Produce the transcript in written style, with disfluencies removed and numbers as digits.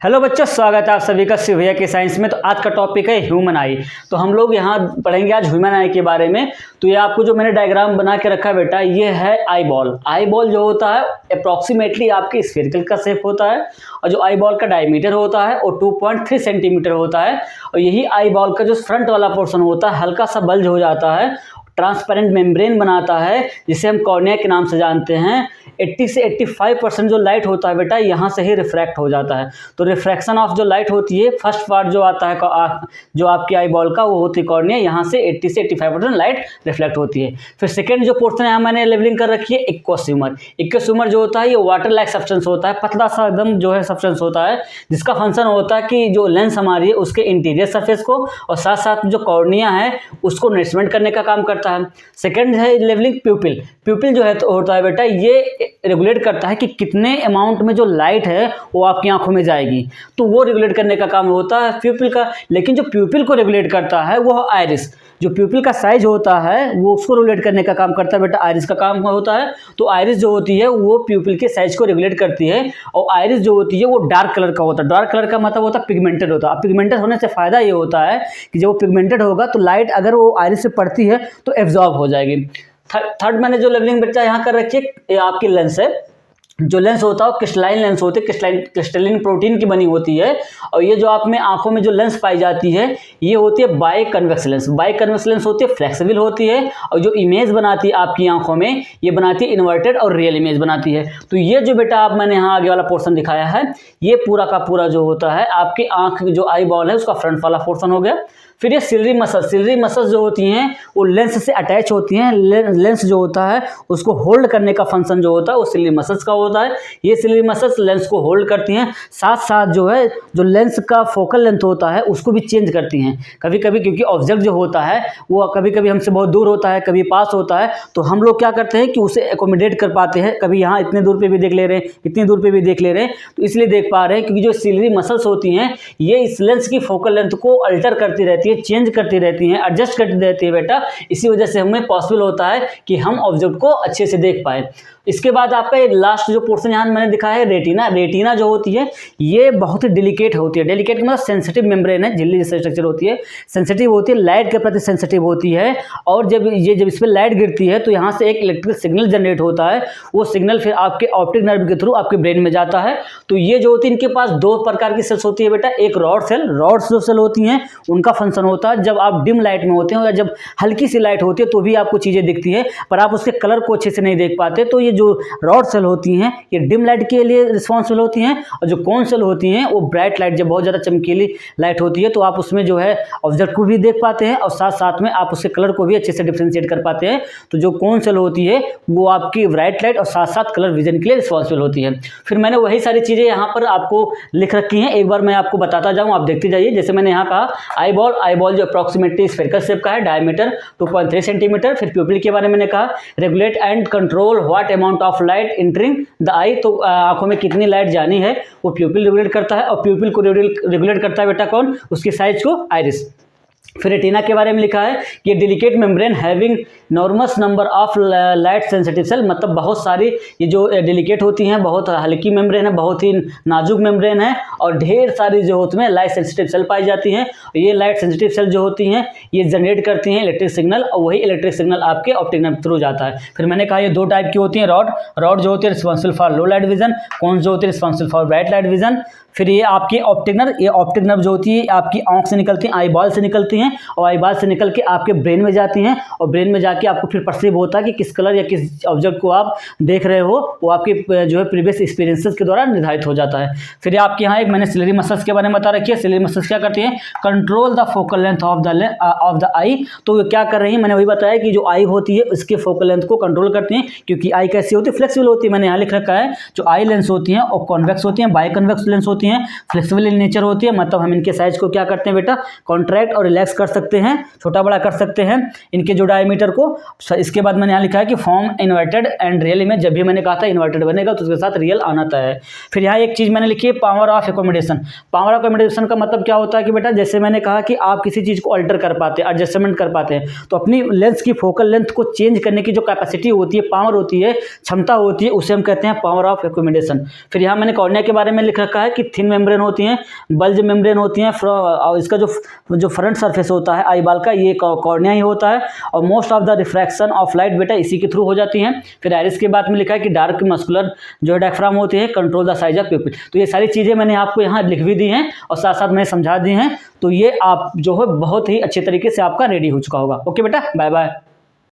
Hello बच्चों, स्वागत है आप सभी का शिव भैया के साइंस में। तो आज का टॉपिक है ह्यूमन आई। तो हम लोग यहाँ पढ़ेंगे आज ह्यूमन आई के बारे में। तो ये आपको जो मैंने डायग्राम बना के रखा है बेटा, ये है आई बॉल। आई बॉल जो होता है अप्रॉक्सीमेटली आपके स्फेरिकल का शेप होता है, और जो आई बॉल का डायमीटर होता है वो 2.3 सेंटीमीटर होता है। और यही आई बॉल का जो फ्रंट वाला पोर्शन होता है हल्का सा बल्ज हो जाता है, ट्रांसपेरेंट मेम्ब्रेन बनाता है, जिसे हम कॉर्निया के नाम से जानते हैं। 80 से 85% जो लाइट होता है बेटा यहाँ से ही रिफ्रैक्ट हो जाता है। तो रिफ्रैक्शन ऑफ जो लाइट होती है, फर्स्ट पार्ट जो आता है जो आपकी आई बॉल का, वो होती है कॉर्निया। यहाँ से 80 से 85% लाइट रिफ्लेक्ट होती है। फिर सेकेंड जो पोर्शन यहाँ मैंने लेवलिंग कर रखी है, एक्वस ह्यूमर। एक्वस ह्यूमर जो होता है ये वाटर लाइक सब्सटेंस होता है, पतला सा एकदम जो है सब्सटेंस होता है, जिसका फंक्शन होता है कि जो लेंस हमारी है उसके इंटीरियर सरफेस को और साथ साथ जो कॉर्निया है उसको नरिशमेंट करने का काम करता है। सेकेंड है लेवलिंग प्यूपिल। प्यूपिल जो है तो होता है बेटा, ये रेगुलेट करता है कि कितने अमाउंट में जो लाइट है वो आपकी आंखों में जाएगी, तो वो रेगुलेट करने का काम होता है प्यूपिल का। लेकिन जो प्यूपिल को रेगुलेट करता है वो आइरिस। जो प्यूपिल का साइज होता है वो उसको रेगुलेट करने का काम करता है बेटा, आइरिस का काम होता है। तो आइरिस जो होती है वो प्यूपिल के साइज को रेगुलेट करती है। और आइरिस जो होती है वो डार्क कलर का होता है। डार्क कलर का मतलब होता है पिगमेंटेड होता है। पिगमेंटेड होने से फायदा ये होता है कि जब वो पिगमेंटेड होगा तो लाइट अगर वो आइरिस से पड़ती है तो एब्जॉर्ब हो जाएगी। थर्ड मैंने जो लेवलिंग बच्चा यहाँ कर रखी है, ये आपकी लेंस है। जो लेंस होता है वो क्रिस्टलाइन लेंस होती है, क्रिस्टलिन प्रोटीन की बनी होती है। और ये जो आप में आंखों में जो लेंस पाई जाती है ये होती है by convex lens. By convex lens होती है, फ्लेक्सिबल होती है, और जो इमेज बनाती है आपकी आंखों में ये बनाती है इन्वर्टेड और रियल इमेज बनाती है। तो ये जो बेटा आप मैंने यहाँ आगे वाला पोर्शन दिखाया है, ये पूरा का पूरा जो होता है आपकी आंख जो आई बॉल है उसका फ्रंट वाला पोर्शन हो गया। फिर ये सिलरी मसल्स। सिलरी मसल्स जो होती हैं वो लेंस से अटैच होती हैं। लेंस जो होता है उसको होल्ड करने का फंक्शन जो होता है वो सिलरी मसल्स का होता है। ये सिलरी मसल्स लेंस को होल्ड करती हैं, साथ साथ जो है जो लेंस का फोकल लेंथ होता है उसको भी चेंज करती हैं। कभी कभी क्योंकि ऑब्जेक्ट जो होता है वो कभी कभी हमसे बहुत दूर होता है, कभी पास होता है, तो हम लोग क्या करते हैं कि उसे एकोमोडेट कर पाते हैं। कभी यहाँ इतने दूर पे भी देख ले रहे हैं, इतनी दूर पे भी देख ले रहे हैं, तो इसलिए देख पा रहे हैं क्योंकि जो सिलरी मसल्स होती हैं ये इस लेंस की फोकल लेंथ को अल्टर करती रहती है, चेंज करती रहती हैं, एडजस्ट करती रहती है बेटा। इसी वजह से हमें पॉसिबल होता है कि हम ऑब्जेक्ट को अच्छे से देख पाए। इसके बाद आपका ये लास्ट जो पोर्शन यहाँ मैंने दिखाया है रेटिना। रेटिना जो होती है ये बहुत ही डेलिकेट होती है। डेलिकेट मतलब सेंसिटिव मेम्ब्रेन है, झिल्ली जैसे स्ट्रक्चर होती है, सेंसिटिव होती है, लाइट के प्रति सेंसिटिव होती है। और जब इस पर लाइट गिरती है तो यहाँ से एक इलेक्ट्रिकल सिग्नल जनरेट होता है। वो सिग्नल फिर आपके ऑप्टिक नर्व के थ्रू आपके ब्रेन में जाता है। तो ये जो होती है इनके पास दो प्रकार की सेल्स होती है बेटा। एक रॉड सेल। रॉड्स जो सेल होती हैं उनका फंक्शन होता है जब आप डिम लाइट में होते हैं या जब हल्की सी लाइट होती है तो भी आपको चीज़ें दिखती है, पर आप उसके कलर को अच्छे से नहीं देख पाते। तो ये जो रॉड सेल होती हैं ये डिम लाइट के लिए रिस्पॉन्सिबल होती हैं, और जो कोन सेल होती हैं वो ब्राइट लाइट, जब बहुत ज़्यादा चमकीली लाइट होती है तो आप उसमें जो है ऑब्जेक्ट को भी देख पाते हैं और साथ साथ में आप उसके कलर को भी अच्छे से डिफ्रेंशिएट कर पाते हैं। तो जो कोन सेल होती है वो आपकी ब्राइट लाइट और साथ साथ कलर विजन के लिए रिस्पॉन्सिबल होती है। फिर मैंने वही सारी चीज़ें यहाँ पर आपको लिख रखी हैं, एक बार मैं आपको बताता जाऊँ, आप देखते जाइए। जैसे मैंने यहाँ कहा आई बॉल जो अप्रॉक्सीमेटली स्फेरिकल शेप का है, डायमीटर 2.3 सेंटीमीटर। फिर प्यूपिल के बारे में मैंने कहा regulate and control what amount of light entering the eye. तो आंखों में कितनी लाइट जानी है वो प्यूपिल रेगुलेट करता है, और प्यूपिल को रेगुलेट करता है बेटा कौन, उसकी साइज को आइरिस। फिर रेटिना के बारे में लिखा है कि delicate membrane having numerous number of light sensitive cell. मतलब बहुत सारी ये जो डेलिकेट होती हैं, बहुत हल्की मेम्ब्रेन है, बहुत ही नाजुक मेम्ब्रेन है, और ढेर सारी जो होती हैं लाइट सेंसिटिव सेल पाई जाती हैं। ये लाइट सेंसिटिव सेल जो होती हैं ये जनरेट करती हैं इलेक्ट्रिक सिग्नल, और वही इलेक्ट्रिक सिग्नल आपके ऑप्टिक नर्व थ्रू जाता है। फिर मैंने कहा ये दो टाइप की होती हैं। रॉड जो होती है responsible for low light vision, कौन जो होती है responsible for bright light vision. फिर ये आपकी ऑप्टिक नर्व, ये ऑप्टिक नर्व जो होती है आपकी आंख से निकलती हैं, आई बॉल से निकलती हैं, और आई बॉल से निकल के आपके ब्रेन में जाती हैं, और ब्रेन में जाके आपको फिर परसीव होता है कि किस कलर या किस ऑब्जेक्ट को आप देख रहे हो, वो आपके जो है प्रीवियस एक्सपीरियंसेस के द्वारा निर्धारित हो जाता है। फिर आपके यहाँ एक मैंने सिलरी मसल्स के बारे में बता रखी है। सिलरी मसल्स क्या करती हैं, control the focal length of the eye. तो ये क्या कर रही है, मैंने वही बताया कि जो आई होती है उसके फोकल लेंथ को कंट्रोल करती हैं, क्योंकि आई कैसी होती है, फ्लेक्सिबल होती है। मैंने यहाँ लिख रखा है जो आई लेंस होती हैं और कॉन्वेक्स होती हैं, बाई कन्वेक्स लेंस होती हैं, फ्लेक्सिबल इन नेचर होती है। मतलब हम इनके साइज को क्या करते हैं बेटा, कॉन्ट्रैक्ट और रिलैक्स कर सकते हैं, छोटा बड़ा कर सकते हैं इनके जो डायमीटर को। इसके बाद मैंने यहाँ लिखा है कि form inverted and real image. जब भी मैंने कहा था इन्वर्टेड बनेगा तो उसके साथ रियल आना तय है। फिर यहाँ एक चीज़ मैंने लिखी है power of accommodation. Power accommodation का मतलब क्या होता है कि बेटा जैसे मैंने कहा कि आप किसी चीज़ को अल्टर कर पाते हैं, एडजस्टमेंट कर पाते हैं, तो अपनी लेंस की फोकल लेंथ को चेंज करने की जो कैपेसिटी होती है, पावर होती है, क्षमता होती है, उसे हम कहते हैं पावर ऑफ अकोमोडेशन। फिर यहाँ मैंने कॉर्निया के बारे में लिख रखा है कि थिन मेम्ब्रेन होती हैं, बल्ज मेम्ब्रेन होती हैं, और इसका जो फ्रंट सरफेस होता है आई बाल का, ये कॉर्निया ही होता है, और most of the refraction of light बेटा इसी के थ्रू हो जाती हैं। फिर आइरिस के बाद में लिखा है कि डार्क मस्कुलर जो डायफ्राम होती है, कंट्रोल द साइज ऑफ प्यूपिल। तो ये सारी चीज़ें मैंने आपको यहाँ लिख भी दी हैं और साथ साथ मैंने समझा दी हैं। तो ये आप जो है बहुत ही अच्छे तरीके से आपका रेडी हो चुका होगा। ओके बेटा, बाय बाय।